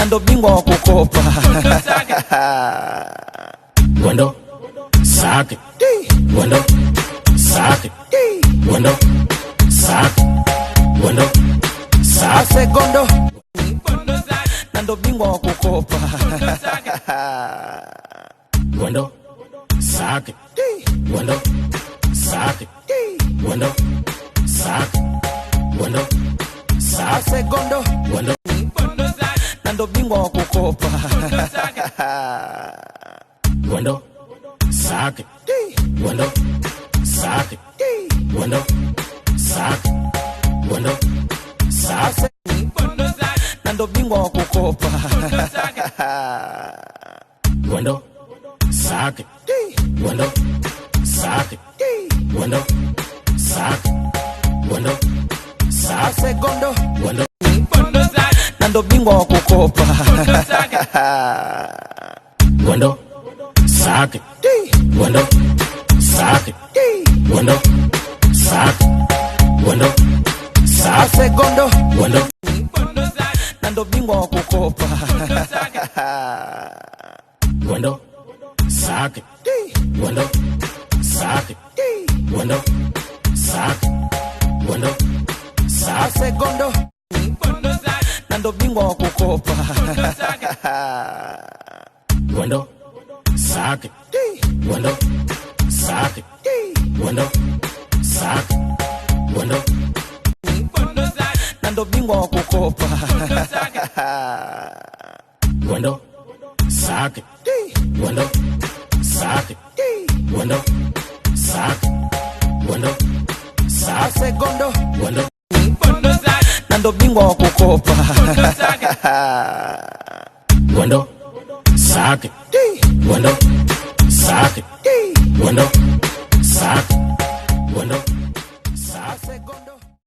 na ndo bingwa wa kukopa. Gondo, sake, gondo, sake, gondo, sake, gondo, sake, gondo, na ndo bingwa wa kukopa. Gondo, sake, gondo, sake, gondo, sake, gondo, sake, gondo, gondo, na ndo bingwa wa kukopa. Gondo, sake, gondo, sake, gondo, sake, gondo, sake, na ndo bingwa wa kukopa. Gondo, sake, gondo, sake, gondo, sake, gondo, sake, gondo, gondo, na ndo bingwa wa kukopa. Gondo, sake, gondo, sake, gondo, sake, gondo, sake, gondo, gondo, na ndo bingwa wa kukopa. Gondo, sake, gondo, sake, gondo, sake, gondo, sake, gondo, na ndo bingwa wa kukopa. Gondo, sake, gondo, sake, gondo, sake, gondo, na ndo bingwa wa kukopa. Gondo, sake, gondo, sake, gondo, sake, gondo, sake, gondo, gondo, na ndo bingwa wa kukopa. Gondo, sake, gondo, sake, gondo, sake, gondo.